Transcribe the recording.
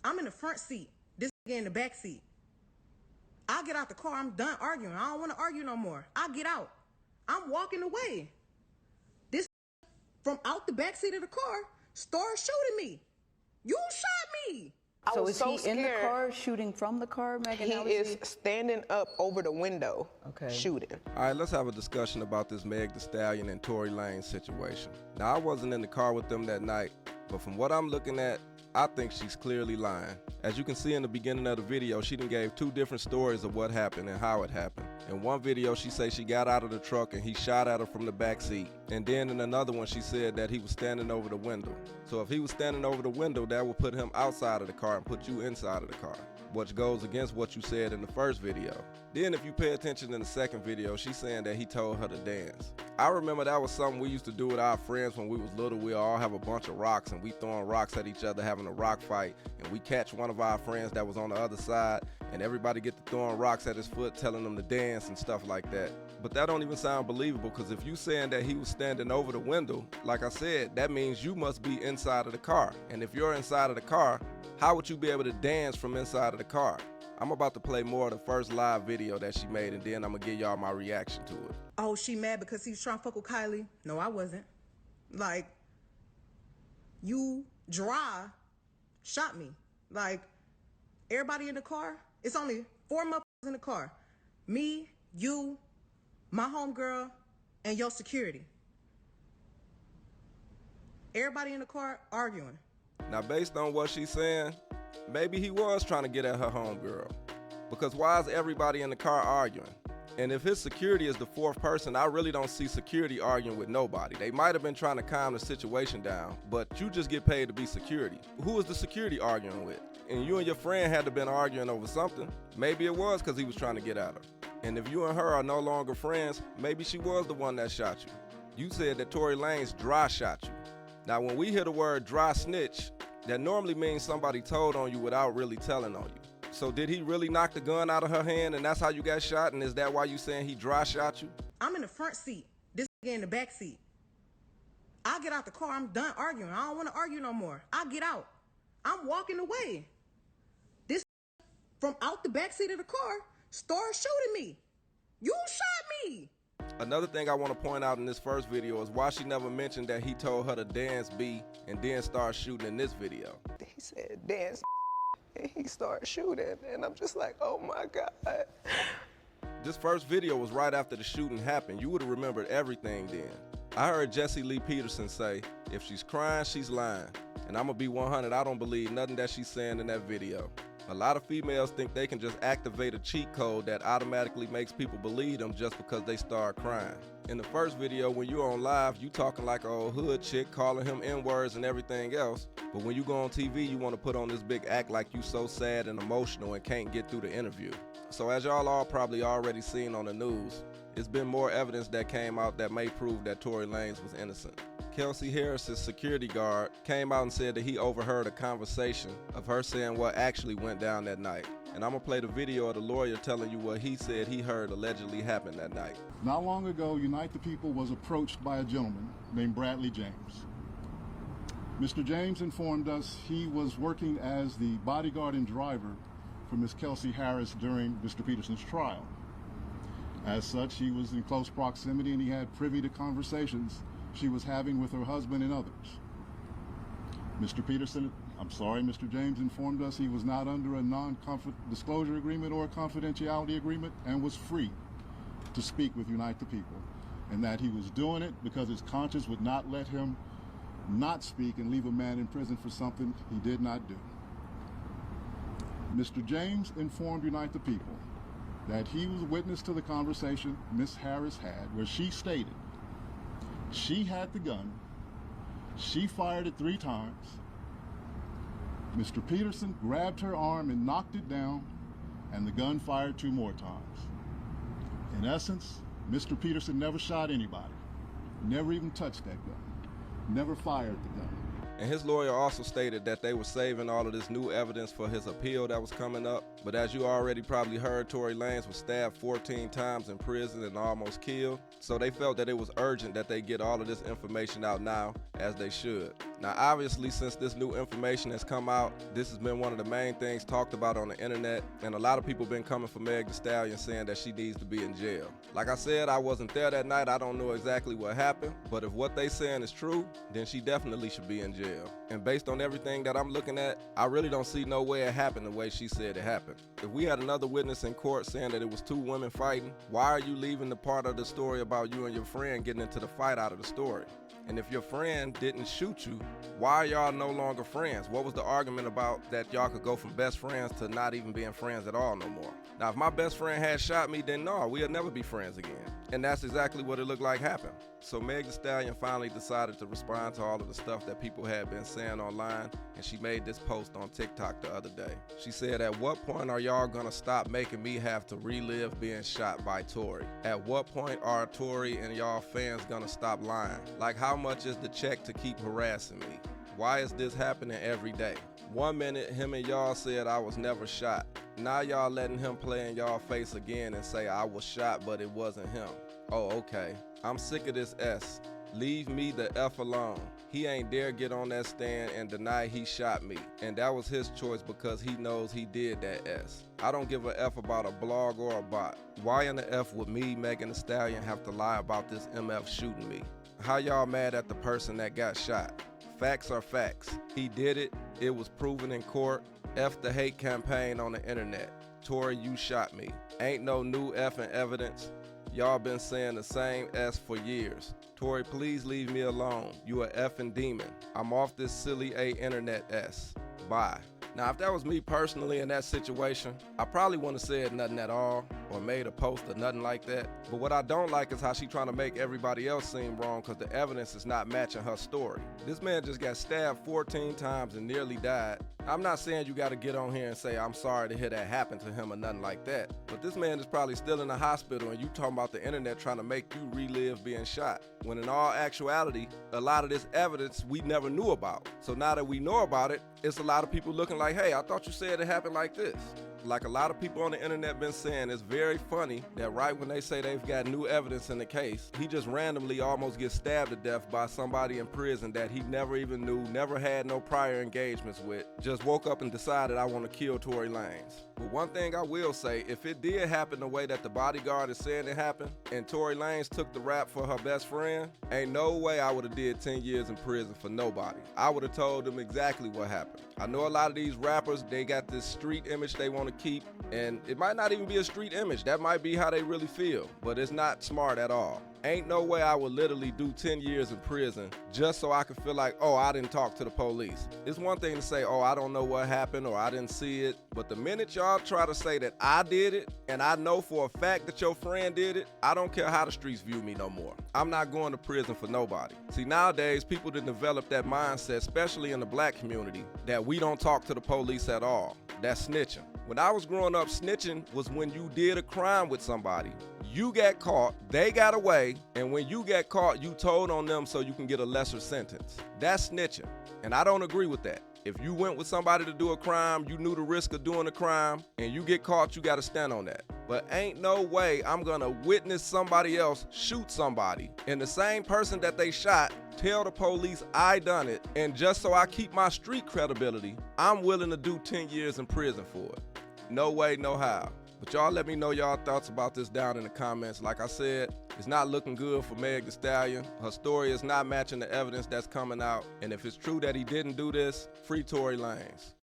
I'm in the front seat. This nigga in the back seat. I get out the car. I'm done arguing. I don't want to argue no more. I get out. I'm walking away. This from out the back seat of the car started shooting me. You shot me. So is he in the car shooting from the car, Megan? He is standing up over the window, shooting. All right, let's have a discussion about this Meg Thee Stallion and Tory Lanez situation. Now, I wasn't in the car with them that night, but from what I'm looking at, I think she's clearly lying. As you can see in the beginning of the video, she done gave two different stories of what happened and how it happened. In one video, she says she got out of the truck and he shot at her from the back seat. And then in another one, she said that he was standing over the window. So if he was standing over the window, that would put him outside of the car and put you inside of the car, which goes against what you said in the first video. Then if you pay attention in the second video, she's saying that he told her to dance. I remember that was something we used to do with our friends when we was little. We all have a bunch of rocks and we throwing rocks at each other, having a rock fight, and we catch one of our friends that was on the other side and everybody get to throwing rocks at his foot, telling him to dance and stuff like that. But that don't even sound believable, because if you saying that he was standing over the window, like I said, that means you must be inside of the car. And if you're inside of the car, how would you be able to dance from inside of the car? I'm about to play more of the first live video that she made, and then I'm gonna give y'all my reaction to it. Oh, she mad because he was trying to fuck with Kylie? No, I wasn't. Like, you dry shot me. Like, everybody in the car, it's only 4 motherfuckers in the car. Me, you, my homegirl, and your security. Everybody in the car arguing. Now, based on what she's saying, maybe he was trying to get at her homegirl. Because why is everybody in the car arguing? And if his security is the fourth person, I really don't see security arguing with nobody. They might have been trying to calm the situation down, but you just get paid to be security. Who is the security arguing with? And you and your friend had to been arguing over something. Maybe it was because he was trying to get at her. And if you and her are no longer friends, maybe she was the one that shot you. You said that Tory Lanez dry shot you. Now, when we hear the word dry snitch, that normally means somebody told on you without really telling on you. So did he really knock the gun out of her hand and that's how you got shot? And is that why you saying he dry shot you? I'm in the front seat. This nigga in the back seat. I get out the car. I'm done arguing. I don't want to argue no more. I get out. I'm walking away. This from out the back seat of the car started shooting me. You shot me. Another thing I want to point out in this first video is why she never mentioned that he told her to dance B and then start shooting in this video. He said dance, and he started shooting, and I'm just like, oh my God. This first video was right after the shooting happened. You would have remembered everything then. I heard Jesse Lee Peterson say, if she's crying, she's lying. And I'm gonna be 100, I don't believe nothing that she's saying in that video. A lot of females think they can just activate a cheat code that automatically makes people believe them just because they start crying. In the first video, when you're on live, you talking like a old hood chick, calling him N-words and everything else. But when you go on TV, you want to put on this big act like you so sad and emotional and can't get through the interview. So as y'all all probably already seen on the news, it's been more evidence that came out that may prove that Tory Lanez was innocent. Kelsey Harris's security guard came out and said that he overheard a conversation of her saying what actually went down that night. And I'm gonna play the video of the lawyer telling you what he said he heard allegedly happened that night. Not long ago, Unite the People was approached by a gentleman named Bradley James. Mr. James informed us he was working as the bodyguard and driver for Ms. Kelsey Harris during Mr. Peterson's trial. As such, he was in close proximity and he had privy to conversations she was having with her husband and others. Mr. James informed us he was not under a non-disclosure agreement or a confidentiality agreement and was free to speak with Unite the People, and that he was doing it because his conscience would not let him not speak and leave a man in prison for something he did not do. Mr. James informed Unite the People that he was a witness to the conversation Ms. Harris had, where she stated she had the gun, she fired it 3 times, Mr. Peterson grabbed her arm and knocked it down, and the gun fired 2 more times. In essence, Mr. Peterson never shot anybody, never even touched that gun, never fired the gun. And his lawyer also stated that they were saving all of this new evidence for his appeal that was coming up. But as you already probably heard, Tory Lanez was stabbed 14 times in prison and almost killed. So they felt that it was urgent that they get all of this information out now, as they should. Now, obviously, since this new information has come out, this has been one of the main things talked about on the internet, and a lot of people been coming for Meg Thee Stallion saying that she needs to be in jail. Like I said, I wasn't there that night. I don't know exactly what happened, but if what they saying is true, then she definitely should be in jail. And based on everything that I'm looking at, I really don't see no way it happened the way she said it happened. If we had another witness in court saying that it was two women fighting, why are you leaving the part of the story about you and your friend getting into the fight out of the story? And if your friend didn't shoot you, why are y'all no longer friends? What was the argument about that y'all could go from best friends to not even being friends at all no more? Now, if my best friend had shot me, then no, we'll never be friends again. And that's exactly what it looked like happened. So Meg Thee Stallion finally decided to respond to all of the stuff that people had been saying online, and she made this post on TikTok the other day. She said, "At what point are y'all gonna stop making me have to relive being shot by Tory? At what point are Tory and y'all fans gonna stop lying? Like, how much is the check to keep harassing me? Why is this happening every day? One minute him and y'all said I was never shot. Now y'all letting him play in y'all face again and say I was shot but it wasn't him. Oh, okay. I'm sick of this S. Leave me the F alone. He ain't dare get on that stand and deny he shot me. And that was his choice because he knows he did that S. I don't give a F about a blog or a bot. Why in the F would me, Megan Thee Stallion, have to lie about this MF shooting me? How y'all mad at the person that got shot? Facts are facts. He did it. It was proven in court. F the hate campaign on the internet. Tory, you shot me. Ain't no new effing evidence. Y'all been saying the same S for years. Tory, please leave me alone. You a effing demon. I'm off this silly A internet S. Bye." Now, if that was me personally in that situation, I probably wouldn't have said nothing at all or made a post or nothing like that. But what I don't like is how she trying to make everybody else seem wrong because the evidence is not matching her story. This man just got stabbed 14 times and nearly died. I'm not saying you got to get on here and say, I'm sorry to hear that happen to him or nothing like that. But this man is probably still in the hospital and you talking about the internet trying to make you relive being shot. When in all actuality, a lot of this evidence we never knew about. So now that we know about it, it's a lot of people looking like, hey, I thought you said it happened like this. Like a lot of people on the internet been saying, it's very funny that right when they say they've got new evidence in the case, he just randomly almost gets stabbed to death by somebody in prison that he never even knew, never had no prior engagements with, just woke up and decided I want to kill Tory Lanez. But one thing I will say, if it did happen the way that the bodyguard is saying it happened, and Tory Lanez took the rap for her best friend, ain't no way I would have did 10 years in prison for nobody. I would have told them exactly what happened. I know a lot of these rappers, they got this street image they want to keep, and it might not even be a street image. That might be how they really feel, but it's not smart at all. Ain't no way I would literally do 10 years in prison just so I could feel like, oh, I didn't talk to the police. It's one thing to say, oh, I don't know what happened or I didn't see it, but the minute y'all try to say that I did it and I know for a fact that your friend did it, I don't care how the streets view me no more. I'm not going to prison for nobody. See, nowadays, people done develop that mindset, especially in the black community, that we don't talk to the police at all. That's snitching. When I was growing up, snitching was when you did a crime with somebody. You got caught, they got away, and when you got caught, you told on them so you can get a lesser sentence. That's snitching, and I don't agree with that. If you went with somebody to do a crime, you knew the risk of doing a crime, and you get caught, you gotta stand on that. But ain't no way I'm gonna witness somebody else shoot somebody, and the same person that they shot tell the police I done it, and just so I keep my street credibility, I'm willing to do 10 years in prison for it. No way, no how. But y'all let me know y'all thoughts about this down in the comments. Like I said, it's not looking good for Meg Thee Stallion. Her story is not matching the evidence that's coming out. And if it's true that he didn't do this, free Tory Lanez.